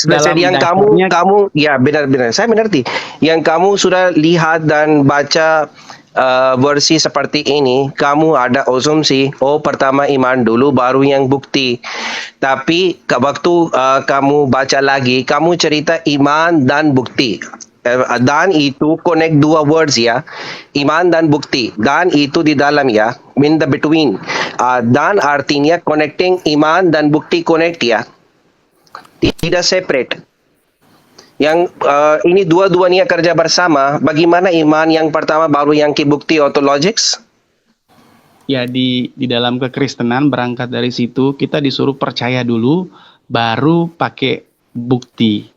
dalam yang dasarnya kamu ya benar-benar saya mengerti. Yang kamu sudah lihat dan baca versi seperti ini, kamu ada asumsi, oh pertama iman dulu baru yang bukti. Tapi waktu kamu baca lagi, kamu cerita iman dan bukti. Dan itu connect dua words ya, iman dan bukti. Dan itu di dalam ya, in the between. Dan artinya connecting iman dan bukti connect ya, tidak separate. Yang ini dua-duanya kerja bersama. Bagaimana iman yang pertama baru yang bukti atau logics? ya di dalam kekristenan berangkat dari situ kita disuruh percaya dulu baru pakai bukti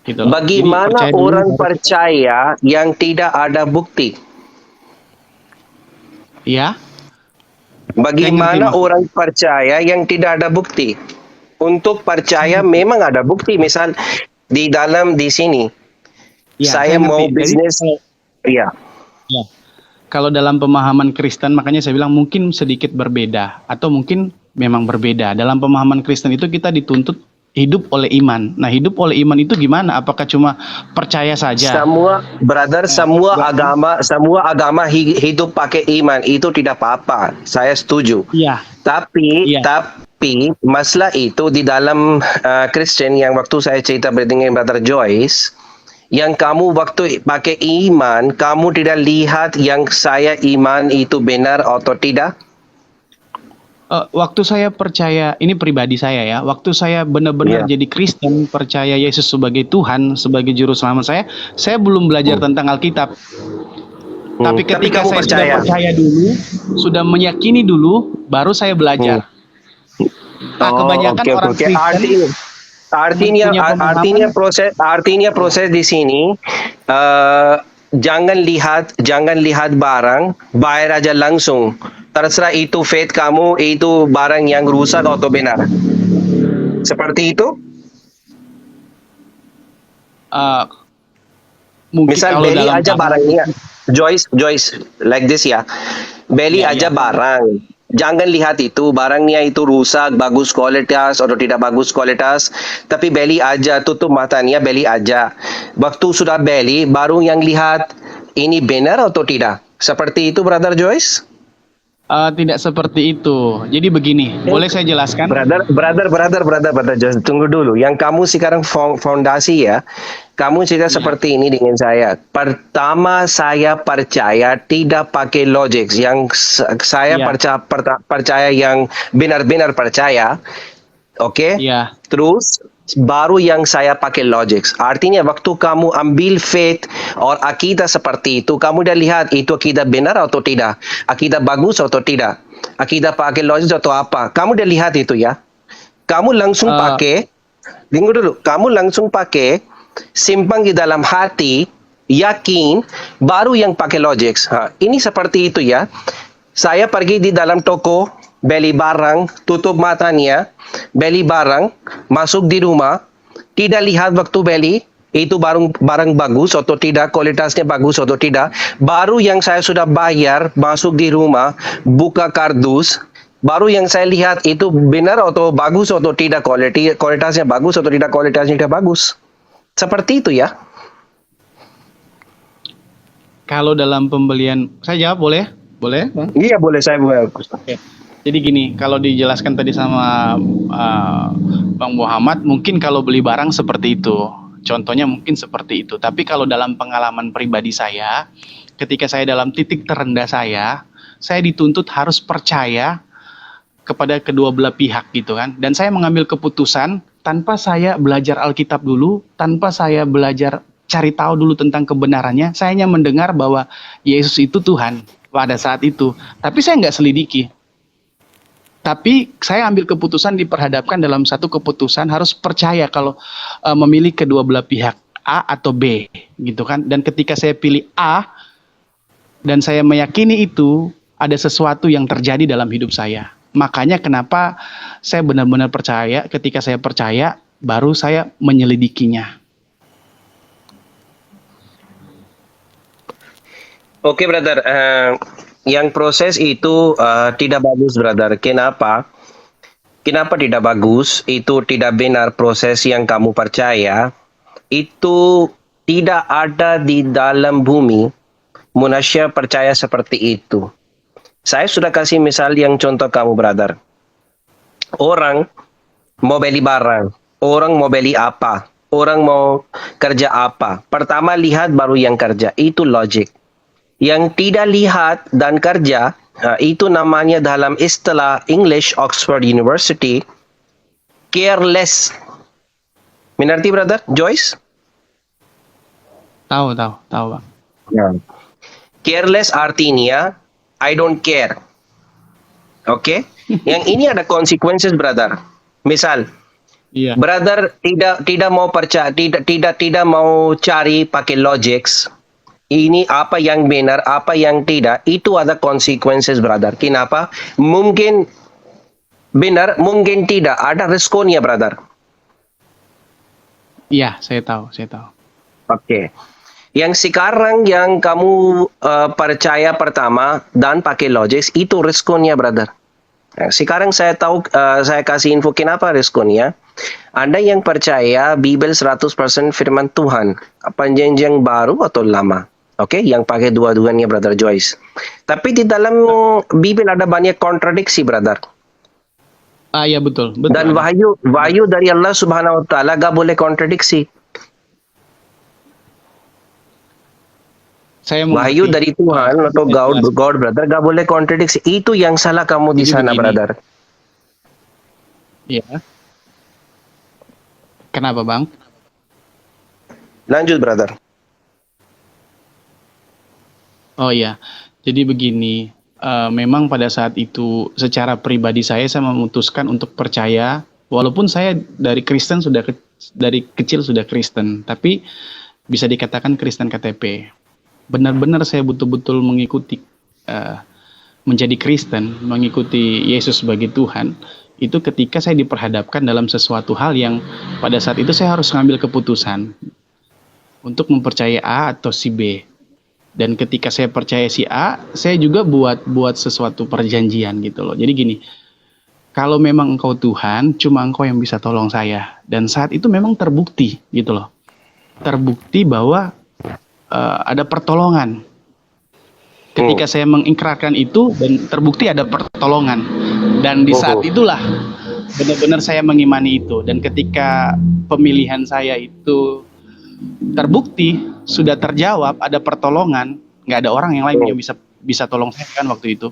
gitu loh. Jadi Bagaimana percaya dulu orang baru kita percaya yang tidak ada bukti? ya, saya ngerti Bagaimana maksud. orang percaya yang tidak ada bukti? Untuk Saya percaya ngerti. memang ada bukti. Misal di sini, Ya, saya saya mau ngerti. Jadi bisnis, ya. ya, kalau dalam pemahaman Kristen makanya saya bilang mungkin sedikit berbeda atau mungkin memang berbeda. Dalam pemahaman Kristen itu kita dituntut hidup oleh iman. Nah, hidup oleh iman itu gimana? Apakah cuma percaya saja? Semua brother, Baru semua agama hidup pakai iman itu tidak apa-apa. Saya setuju. iya, iya. Tapi masalah itu di dalam Kristen yang waktu saya cerita dengan Brother Joyce, yang kamu waktu pakai iman, kamu tidak lihat yang saya iman itu benar atau tidak? Waktu saya percaya, ini pribadi saya ya, waktu saya benar-benar Ya. jadi Kristen, percaya Yesus sebagai Tuhan, sebagai juru selamat saya belum belajar Hmm. tentang Alkitab. Tapi Tapi ketika kamu saya sudah percaya. percaya dulu, sudah meyakini dulu, baru saya Hmm. belajar. Nah, Oh, kebanyakan oke, oke, orang oke. Kristen punya pemahaman, Artinya proses di sini jangan lihat barang, bayar aja langsung. Terserah itu faith kamu itu barang yang rusak atau benar. Seperti itu. uh, mungkin Misal kalau beli dalam aja barang barangnya. itu, Joyce, like this ya. Beli ya, aja ya. barang. Jangan lihat itu barangnya itu rusak, bagus kualitas atau tidak bagus kualitas. Tapi beli aja, tutup matanya, beli aja. Waktu sudah beli, baru yang lihat ini benar atau tidak. Seperti itu, Brother Joyce. Tidak seperti itu. Jadi begini, boleh saya jelaskan? Brother, Joyce, tunggu dulu. Yang kamu sekarang fondasi ya. Kamu cerita Ya, seperti ini dengan saya. Pertama saya percaya tidak pakai logik. Yang saya ya, percaya yang benar-benar percaya. Oke? ya. Terus baru yang saya pakai logik. Artinya waktu kamu ambil faith or akidah seperti itu, kamu dah lihat itu akidah benar atau tidak. Akidah bagus atau tidak. Akidah pakai logik atau apa. Kamu dah lihat itu ya. Kamu langsung Eh, pakai, tunggu dulu. Kamu langsung pakai, simpan di dalam hati, yakin, baru yang pakai logik. Ini seperti itu ya. Saya pergi di dalam toko, beli barang, tutup matanya, beli barang, masuk di rumah, tidak lihat waktu beli, itu barang bagus atau tidak, kualitasnya bagus atau tidak. Baru yang saya sudah bayar, masuk di rumah, buka kardus, baru yang saya lihat itu benar atau bagus atau tidak, kualitasnya bagus atau tidak, kualitasnya tidak bagus. Seperti itu ya. kalau dalam pembelian, saya jawab boleh? Boleh, Bang? Iya boleh saya buat. Oke. Jadi gini, kalau dijelaskan tadi sama Bang Muhammad, mungkin kalau beli barang seperti itu. Contohnya mungkin seperti itu. Tapi kalau dalam pengalaman pribadi saya, ketika saya dalam titik terendah saya dituntut harus percaya kepada kedua belah pihak gitu kan. Dan saya mengambil keputusan tanpa saya belajar Alkitab dulu, tanpa saya belajar cari tahu dulu tentang kebenarannya, saya hanya mendengar bahwa Yesus itu Tuhan pada saat itu. Tapi saya nggak selidiki. Tapi saya ambil keputusan diperhadapkan dalam satu keputusan harus percaya kalau memilih kedua belah pihak A atau B gitu kan. Dan ketika saya pilih A dan saya meyakini itu ada sesuatu yang terjadi dalam hidup saya. Makanya kenapa saya benar-benar percaya, ketika saya percaya baru saya menyelidikinya. Oke, brother. Yang proses itu tidak bagus, brother. Kenapa? Kenapa tidak bagus? Itu tidak benar proses yang kamu percaya. Itu tidak ada di dalam bumi. Manusia percaya seperti itu. Saya sudah kasih misal yang contoh kamu, brother. Orang mau beli barang, orang mau beli apa, orang mau kerja apa. Pertama lihat baru yang kerja, itu logik. Yang tidak lihat dan kerja, itu namanya dalam istilah English Oxford University, careless. Mengerti, brother? Joyce? Tahu, Bang. Ya. Careless artinya, I don't care. Oke? Yang ini ada consequences, brother. Misal, Iya. brother tidak mau percaya, tidak mau cari pakai logics. Ini apa yang benar, apa yang tidak, itu ada consequences, brother. Kenapa? Mungkin benar, mungkin tidak. Ada resikonya, brother. Iya, saya tahu. Oke. Yang sekarang yang kamu percaya pertama dan pakai logics, itu resikonya, brother. Sekarang saya tahu, saya kasih info kenapa resikonya. Anda yang percaya Bible 100% firman Tuhan, perjanjian baru atau lama. Oke, yang pakai dua-duanya, brother Joyce. Tapi di dalam Bible ada banyak kontradiksi, brother. Iya, betul. Dan wahyu dari Allah Subhanahu wa taala gak boleh kontradiksi. Wahyu dari Tuhan atau God, brother, gak boleh kontradiksi. Itu yang salah kamu di Jadi sana, begini. brother. Iya. Kenapa, Bang? Lanjut, brother. Oh iya, jadi begini, memang pada saat itu secara pribadi saya memutuskan untuk percaya, walaupun saya dari kecil sudah Kristen, tapi bisa dikatakan Kristen KTP. Benar-benar saya betul-betul mengikuti, menjadi Kristen, mengikuti Yesus sebagai Tuhan, itu ketika saya diperhadapkan dalam sesuatu hal yang pada saat itu saya harus mengambil keputusan untuk mempercayai A atau si B. Dan ketika saya percaya si A, saya juga buat sesuatu perjanjian gitu loh. Jadi gini, kalau memang engkau Tuhan, cuma engkau yang bisa tolong saya. Dan saat itu memang terbukti gitu loh. Terbukti bahwa ada pertolongan. Ketika saya mengikrarkan itu dan terbukti ada pertolongan. Dan di saat itulah benar-benar saya mengimani itu. Dan ketika pemilihan saya itu terbukti sudah terjawab, ada pertolongan, nggak ada orang yang lain yang bisa tolong saya kan waktu itu,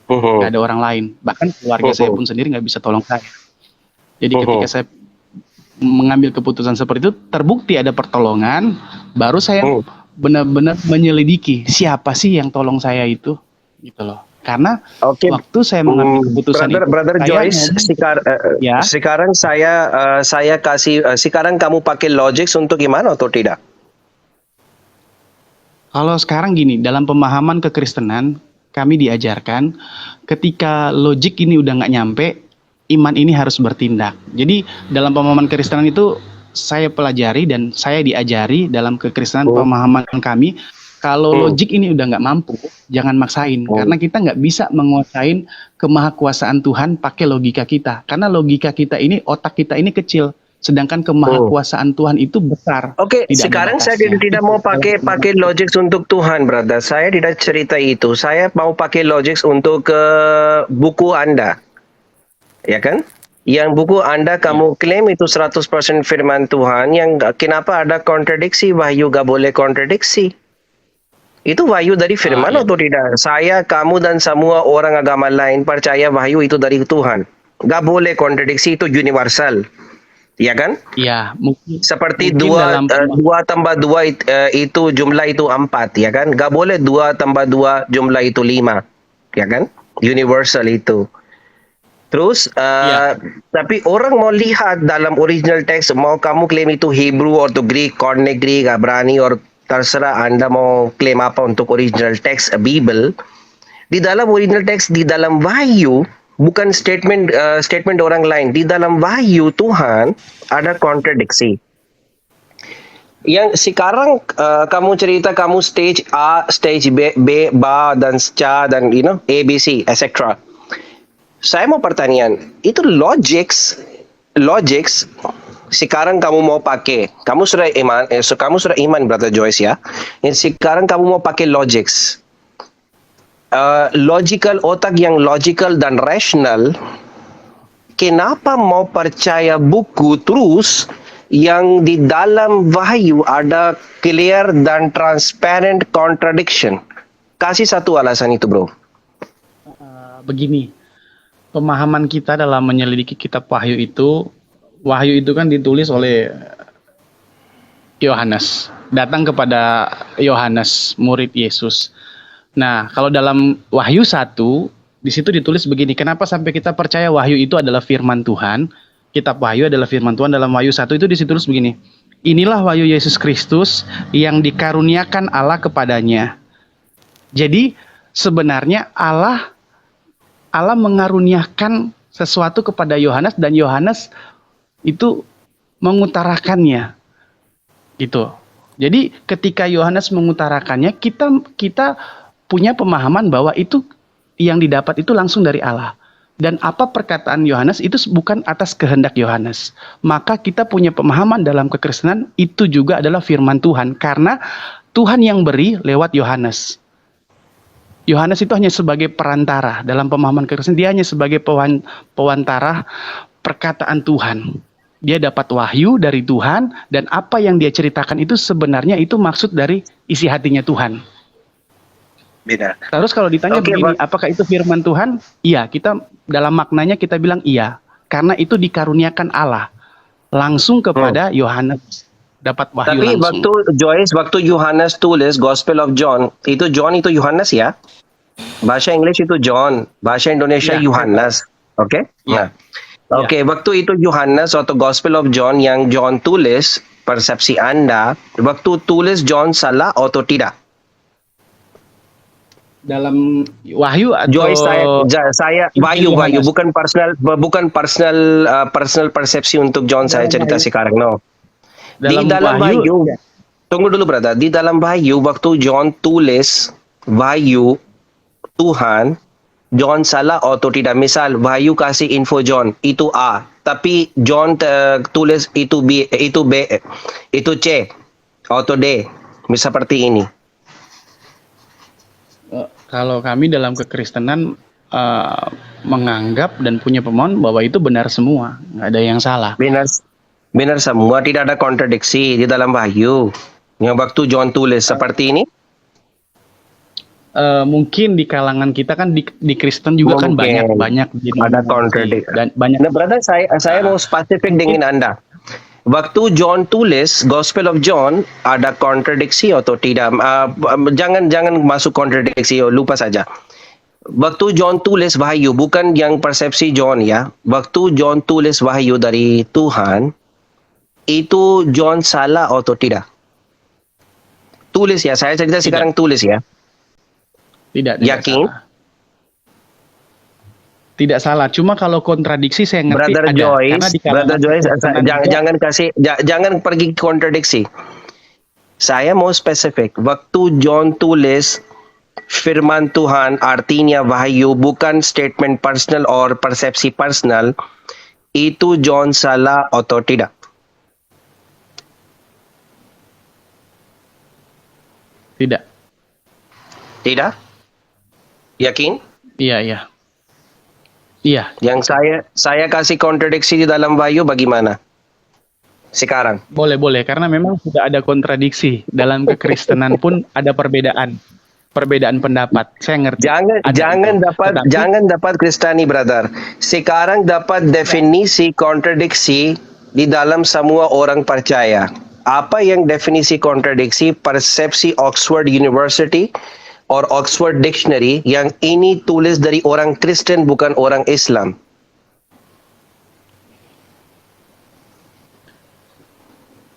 nggak ada orang lain, bahkan keluarga saya pun sendiri nggak bisa tolong saya. Jadi ketika saya mengambil keputusan seperti itu, terbukti ada pertolongan, baru saya benar-benar menyelidiki siapa sih yang tolong saya itu, gitu loh. Karena waktu saya mengambil keputusan brother Joyce, sekarang saya kasih, sekarang kamu pakai logics untuk gimana atau tidak? Kalau sekarang gini, dalam pemahaman kekristenan, kami diajarkan ketika logik ini udah nggak nyampe, iman ini harus bertindak. Jadi dalam pemahaman kekristenan itu saya pelajari dan saya diajari dalam kekristenan pemahaman kami, kalau logik ini udah nggak mampu, jangan maksain. Karena kita nggak bisa menguasain kemahakuasaan Tuhan pakai logika kita. Karena logika kita ini, otak kita ini kecil. Sedangkan kemahakuasaan Tuhan itu besar. Oke, sekarang saya tidak mau pakai logics untuk Tuhan, brother. Saya tidak cerita itu. Saya mau pakai logics untuk buku Anda. Ya kan? Yang buku Anda kamu klaim itu 100% firman Tuhan. Yang kenapa ada kontradiksi? Wahyu gak boleh kontradiksi. Itu wahyu dari firman atau tidak? Saya, kamu dan semua orang agama lain percaya wahyu itu dari Tuhan. Gak boleh kontradiksi, itu universal. Ya kan? Iya, mungkin seperti 2 tambah 2 itu jumlah itu 4, ya kan? Gak boleh 2 tambah 2 jumlah itu 5, ya kan? Universal itu. Terus, tapi orang mau lihat dalam original text, mau kamu klaim itu Hebrew atau Greek, Koine Greek, Ibrani, or terserah Anda mau klaim apa untuk original text Bible. Di dalam original text, di dalam wahyu, bukan statement orang lain. Di dalam wahyu Tuhan ada kontradiksi. Yang sekarang kamu cerita kamu stage A, stage B, B, dan C dan ABC, etc. Saya mau pertanyaan, itu logics sekarang kamu mau pakai, kamu sudah iman Brother Joyce ya. Sekarang kamu mau pakai logics. Logical, otak yang logical dan rational, kenapa mau percaya buku terus yang di dalam Wahyu ada clear dan transparent contradiction? Kasih satu alasan itu, bro. Begini, pemahaman kita dalam menyelidiki kitab Wahyu itu kan ditulis oleh Yohanes, datang kepada Yohanes, murid Yesus. Nah, kalau dalam Wahyu 1, di situ ditulis begini, kenapa sampai kita percaya Wahyu itu adalah firman Tuhan? Kitab Wahyu adalah firman Tuhan. Dalam Wahyu 1 itu ditulis begini, inilah Wahyu Yesus Kristus yang dikaruniakan Allah kepadanya. Jadi sebenarnya Allah mengaruniakan sesuatu kepada Yohanes dan Yohanes itu mengutarakannya. Gitu. Jadi ketika Yohanes mengutarakannya, kita punya pemahaman bahwa itu yang didapat itu langsung dari Allah. Dan apa perkataan Yohanes itu bukan atas kehendak Yohanes. Maka kita punya pemahaman dalam kekristenan itu juga adalah firman Tuhan. Karena Tuhan yang beri lewat Yohanes. Yohanes itu hanya sebagai perantara dalam pemahaman kekristenan. Dia hanya sebagai pewantara perkataan Tuhan. Dia dapat wahyu dari Tuhan dan apa yang dia ceritakan itu sebenarnya itu maksud dari isi hatinya Tuhan. Benar. Terus kalau ditanya begini, apakah itu firman Tuhan? Iya, kita dalam maknanya kita bilang iya. Karena itu dikaruniakan Allah langsung kepada Yohanes. Dapat wahyu Tapi langsung. waktu Yohanes tulis Gospel of John, itu John itu Yohanes ya? Bahasa Inggris itu John, bahasa Indonesia Ya. Yohanes. Oke? Ya. Oke, waktu itu Yohanes atau Gospel of John yang John tulis, persepsi Anda, waktu tulis John salah atau tidak? Dalam wahyu atau Joyce, saya Wahyu bukan personal persepsi untuk John saya cerita Wahyu. sekarang, no. Di dalam dalam Wahyu, tunggu dulu brother, di dalam Wahyu waktu John tulis Wahyu Tuhan, John salah atau tidak? Misal Wahyu kasih info John itu A, tapi John tulis itu B, itu C atau D, misal seperti ini. Kalau kami dalam kekristenan menganggap dan punya pemahaman bahwa itu benar semua, nggak ada yang salah. Benar semua, tidak ada kontradiksi di dalam Wahyu. Yang waktu John tulis seperti ini? Mungkin di kalangan kita kan di Kristen juga kan banyak ada kontradiksi dan banyak. Nah, brother, saya mau spesifik dengan Anda. Waktu John tulis Gospel of John, ada kontradiksi atau tidak? Jangan masuk kontradiksi, lupa saja. Waktu John tulis Wahyu, bukan yang persepsi John ya. Waktu John tulis Wahyu dari Tuhan, itu John salah atau tidak? Tulis ya, saya cerita sekarang tulis ya. Tidak Yakin? salah. Tidak salah. Cuma kalau kontradiksi saya ngerti Brother ada. Brother Joyce, jangan pergi kontradiksi. Saya mau spesifik. Waktu John tulis firman Tuhan, artinya Wahyu, bukan statement personal or persepsi personal, itu John salah atau tidak? Tidak. Tidak? Yakin? Iya. Iya. Yang saya kasih kontradiksi di dalam Wahyu bagaimana? Sekarang. Boleh karena memang sudah ada kontradiksi dalam kekristenan pun ada perbedaan pendapat. Saya ngerti. Jangan dapat Kristani brother. Sekarang dapat definisi kontradiksi di dalam semua orang percaya. Apa yang definisi kontradiksi? Persepsi Oxford University or Oxford Dictionary yang ini tulis dari orang Kristen bukan orang Islam.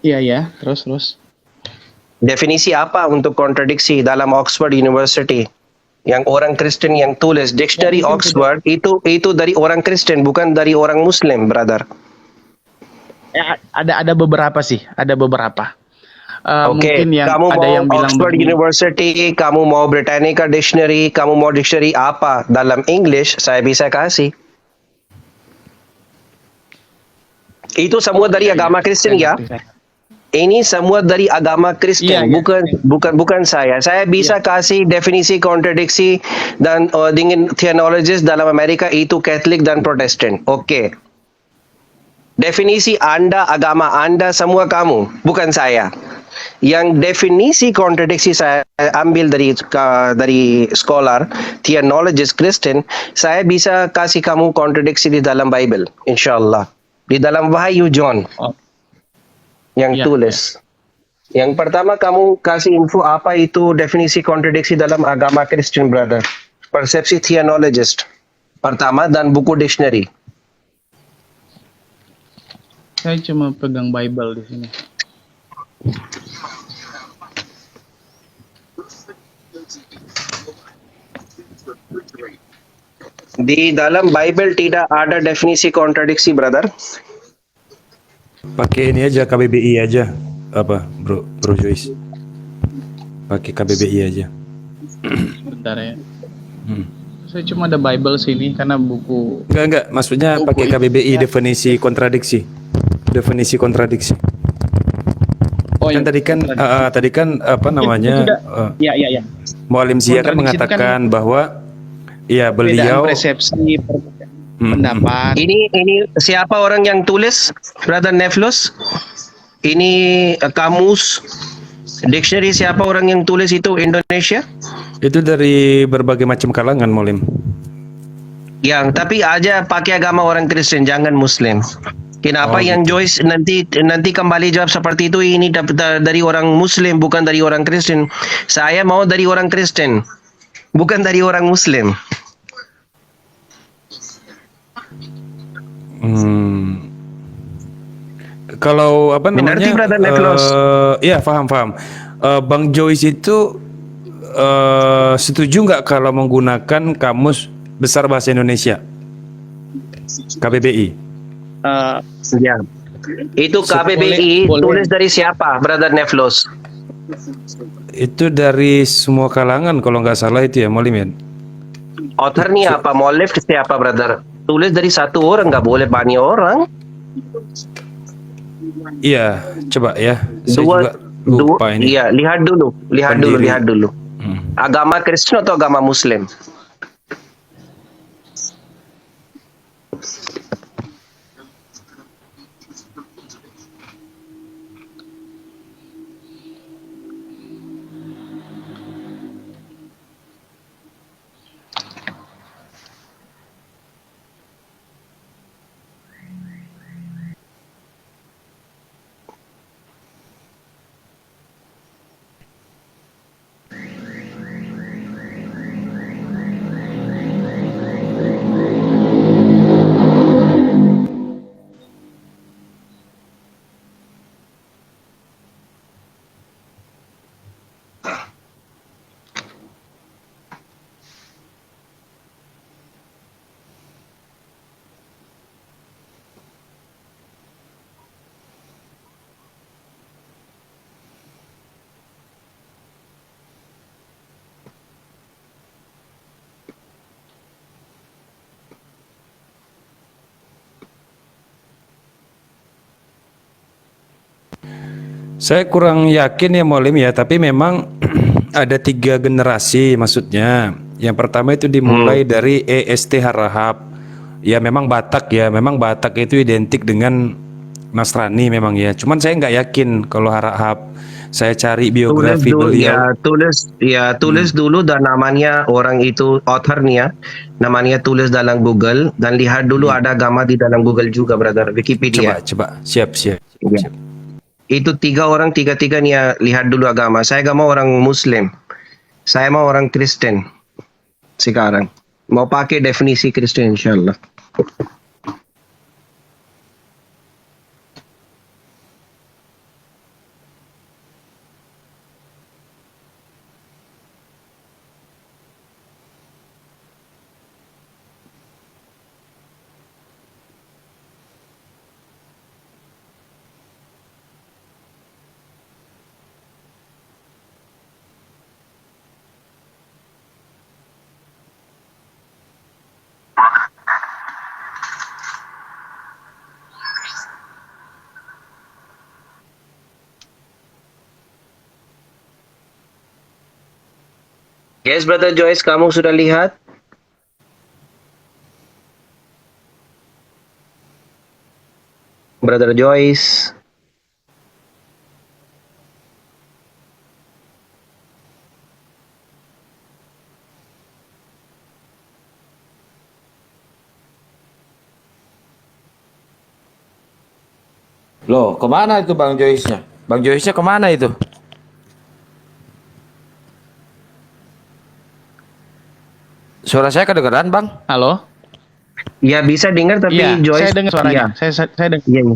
Iya, terus. Definisi apa untuk kontradiksi dalam Oxford University? Yang orang Kristen yang tulis Dictionary Oxford itu dari orang Kristen bukan dari orang Muslim, brother. Ada beberapa sih, ada beberapa. Mungkin yang kamu ada mau yang bilang Oxford University, kamu mau Britannica Dictionary, kamu mau dictionary apa dalam English, saya bisa kasih. Itu semua dari agama Kristen Saya ya. ngerti, saya. Ini semua dari agama Kristen, Iya, iya. bukan saya. Saya bisa kasih definisi kontradiksi dan dengan theologies dalam Amerika itu Katolik dan Protestan. Oke. Definisi Anda, agama Anda, semua kamu, bukan saya. Yang definisi kontradiksi saya ambil dari scholar, theologist Kristen, saya bisa kasih kamu kontradiksi di dalam Bible, insyaallah. Di dalam Wahyu John Oh, yang iya, tulis. Yang pertama kamu kasih info apa itu definisi kontradiksi dalam agama Kristen, brother. Persepsi theologist. Pertama dan buku dictionary. saya cuma pegang Bible di sini. Di dalam Bible tidak ada definisi kontradiksi, brother. Pakai ini aja KBBI aja. Apa, Bro Joyce? Pakai KBBI aja. Sebentar ya. Hmm. Saya cuma ada Bible sini karena buku. Enggak, maksudnya pakai KBBI definisi kontradiksi. Definisi kontradiksi. Oh, Kan tadi kan apa namanya? Iya, iya, iya. Mualim Zia kan Kontradiksi itu mengatakan bahwa ya Perbedaan beliau persepsi, pendapat. Ini siapa orang yang tulis, brother Neflos? Ini kamus dictionary siapa orang yang tulis itu Indonesia? itu dari berbagai macam kalangan, Mualim. Yang tapi aja pakai agama orang Kristen, jangan Muslim. Kenapa Oh, yang gitu. Joyce nanti kembali jawab seperti itu? Ini dari orang Muslim, bukan dari orang Kristen. Saya mau dari orang Kristen, bukan dari orang Muslim. Kalau apa namanya? Mengerti, brother Neflos? Iya, paham. Bang Joyce itu setuju nggak kalau menggunakan kamus besar bahasa Indonesia KBBI? Ya. Itu KBBI Boleh. tulis dari siapa, brother Neflos? Itu dari semua kalangan kalau nggak salah itu ya, Mualim ya. Authornya apa? Muallif siapa, brother? Tulis dari satu orang, nggak boleh banyak orang. Iya, coba ya. Saya juga lupa ini. Iya, lihat dulu. Pendiri. Agama Kristen atau agama Muslim? Saya kurang yakin ya, Mualim ya, tapi memang ada 3 generasi maksudnya. Yang pertama itu dimulai dari EST Harahap. Ya memang Batak ya, memang Batak itu identik dengan Nasrani memang ya. Cuman saya nggak yakin kalau Harahap. Saya cari biografi beliau. Tulis dulu dan namanya orang itu authornya, namanya tulis dalam Google dan lihat dulu ada agama di dalam Google juga, brother, Wikipedia. Coba. Siap. Ya. Itu 3 orang, tiga-tiganya lihat dulu agama. Saya agama orang Muslim. Saya mau orang Kristen sekarang. Mau pakai definisi Kristen, insyaallah. Yes, Brother Joyce, kamu sudah lihat? Brother Joyce. Loh, kemana itu Bang Joyce-nya? Bang Joyce-nya kemana itu? Suara saya kedengeran, Bang? Halo? Ya bisa dengar tapi Iya, Joyce. saya dengar suaranya. Iya, Saya dengar. iya. Iya.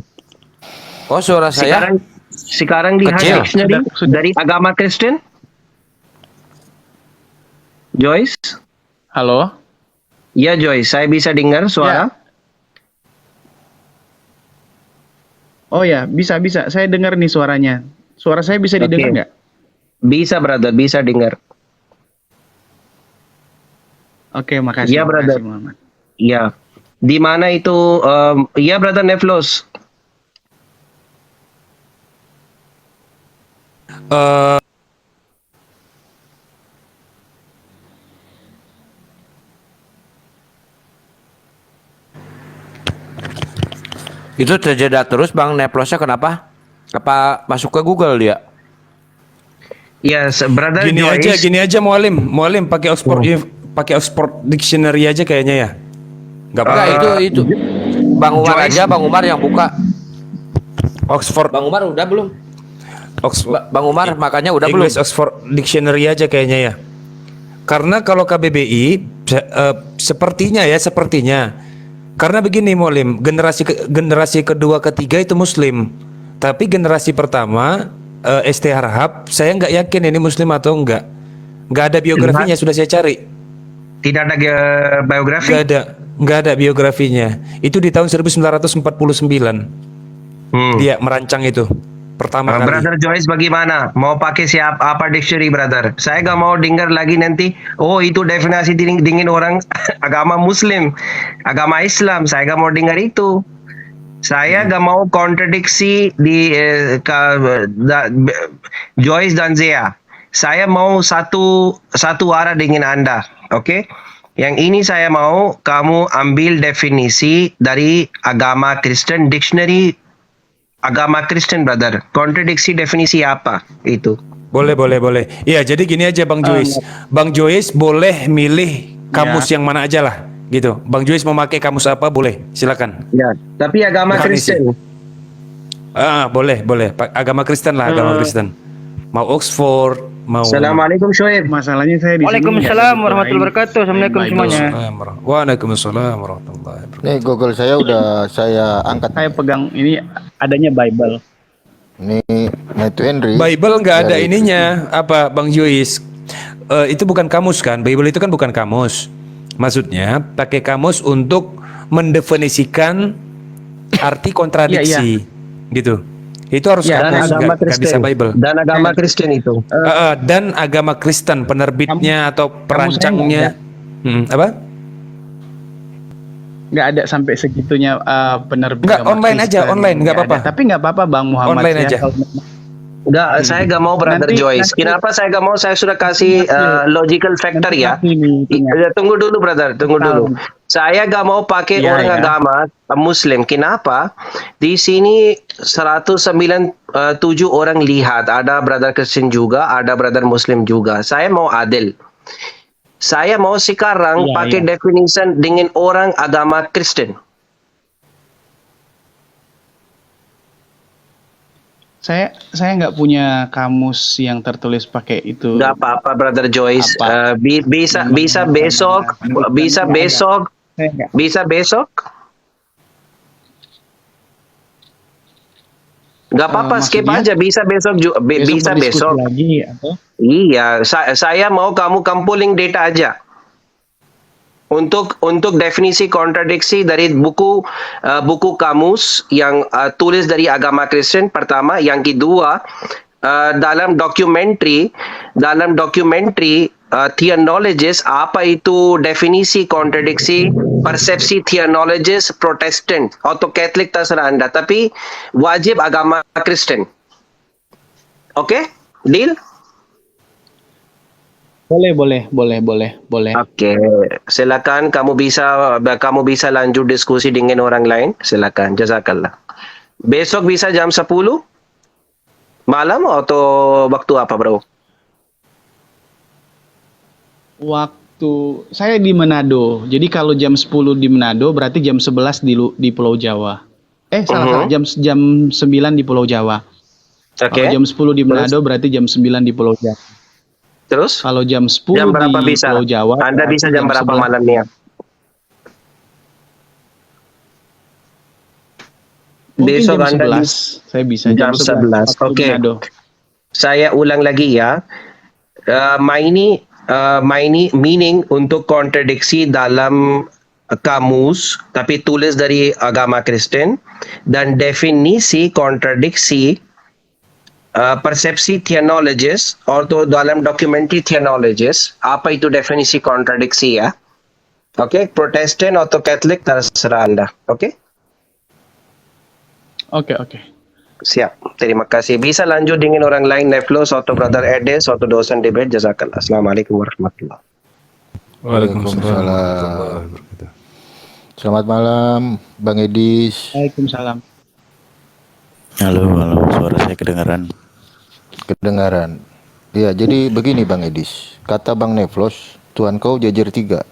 Oh, suara saya Sekarang lihat Kecil. dictionary Sudah. dari agama Kristen. Joyce? Halo? Ya Joyce, saya bisa dengar suara. Oh ya, bisa. Saya dengar nih suaranya. Suara saya bisa didengar Oke. nggak? Bisa brother, bisa dengar. Oke, makasih. Iya, brother. Makasih, Muhammad. Iya. Di mana itu? Iya brother Neflos. Eh, itu terjeda terus, Bang. Neplosnya kenapa? Apa masuk ke Google dia? Ya, brother Joyce. gini aja Mualim pakai Oxford Dictionary aja kayaknya ya. Nggak Enggak, apa-apa. itu Bang Umar Joyce. aja, Bang Umar yang buka. Oxford Bang Umar udah belum? Bang Umar makanya udah belum? English Oxford Dictionary aja kayaknya ya. Karena kalau KBBI sepertinya karena begini Mualim, generasi kedua ketiga itu Muslim, tapi generasi pertama ST Harahap saya nggak yakin ini Muslim atau nggak ada biografinya, sudah saya cari. Tidak ada biografi. Nggak ada biografinya. Itu di tahun 1949 dia merancang itu pertama kali. Brother Joyce bagaimana? Mau pakai apa dictionary brother? Saya gak mau dengar lagi nanti. Oh itu definisi dingin orang agama Muslim, agama Islam. Saya gak mau dengar itu. Saya gak mau kontradiksi di Joyce dan Zia. Saya mau satu arah dengan Anda, oke? Yang ini saya mau kamu ambil definisi dari agama Kristen, dictionary agama Kristen brother. Kontradiksi definisi apa itu? Boleh. Iya, jadi gini aja Bang Joyce. Bang Joyce boleh milih kamus yang mana aja lah, gitu. Bang Joyce mau pakai kamus apa boleh, silakan. Ya, tapi agama Definisi. Kristen. Boleh. Agama Kristen lah, agama Kristen. Mau Oxford, mau. Assalamualaikum Shoaib. Masalahnya saya di sini Waalaikumsalam warahmatullahi wabarakatuh. Assalamualaikum semuanya. Waalaikumsalam warahmatullahi wabarakatuh. Nih Google saya udah saya angkat. Saya pegang ini adanya Bible. Nih Matthew Henry. Bible nggak ada Dari- ininya, apa Bang Joyce? Itu bukan kamus kan? Bible itu kan bukan kamus. Maksudnya pakai kamus untuk mendefinisikan arti kontradiksi, gitu. Itu harus Ya, Dan kamus, agama nggak bisa Kristen. Bible. Dan agama Kristen itu. Dan agama Kristen, penerbitnya atau perancangnya, apa? Nggak ada sampai segitunya penerbit. Nggak, agama online aja, Kristen. online, nggak Nggak apa-apa. ada. Tapi nggak apa-apa Bang Muhammad. Online ya, aja. Enggak, saya gak mau brother Nanti- Joyce. Kenapa saya gak mau? Saya sudah kasih logical factor ya. Tunggu dulu brother, tunggu dulu. Saya gak mau pakai Iya, orang ya. agama Muslim. Kenapa? Di sini 197 orang lihat. Ada brother Kristen juga, ada brother Muslim juga. Saya mau adil. Saya mau sekarang Iya, pakai iya. definition dengan orang agama Kristen. Saya nggak punya kamus yang tertulis pakai itu. Gak apa-apa brother Joyce. Apa? Bisa besok, bisa besok, Saya nggak. bisa besok. Gak apa-apa, skip maksudnya? aja. Bisa besok juga. Bisa berdiskusi besok. lagi atau? Iya, saya mau kamu kumpulin data aja. Untuk definisi kontradiksi dari buku kamus yang tulis dari agama Kristen pertama, yang kedua dalam documentary theologies, apa itu definisi kontradiksi, persepsi theologies Protestant atau Catholic terserah Anda, tapi wajib agama Kristen. Oke? Deal? Boleh. Oke, silakan kamu bisa lanjut diskusi dengan orang lain. Silakan, jazakallah. Besok bisa jam 10 malam atau waktu apa, Bro? Waktu saya di Manado. Jadi kalau jam 10 di Manado berarti jam 11 di Pulau Jawa. Salah, jam 9 di Pulau Jawa. Oke. Kalau jam 10 di Manado berarti jam 9 di Pulau Jawa. Terus? Kalau jam 10 Jam berapa di bisa? Pulau Jawa, Anda berarti bisa jam berapa 11. malamnya? Mungkin Besok jam Anda 11. Saya bisa jam 11. waktu Oke. Manado. Saya ulang lagi ya. Maini meaning untuk kontradiksi dalam kamus tapi tulis dari agama Kristen dan definisi kontradiksi persepsi theologis atau dalam dokumentasi theologis. Apa itu definisi kontradiksi ya? Oke, Protestan atau Katolik terserah Anda. Oke? Oke. Siap. Terima kasih. Bisa lanjut dengan orang lain, Neflos atau Brother Edes atau dosen debate. Jazakallah. Assalamualaikum warahmatullahi wabarakatuh. Waalaikumsalam. Selamat malam, Bang Edis. Waalaikumsalam. Halo, suara saya kedengaran. Kedengaran. Ya, jadi begini Bang Edis. Kata Bang Neflos, Tuhan kau jajar 3.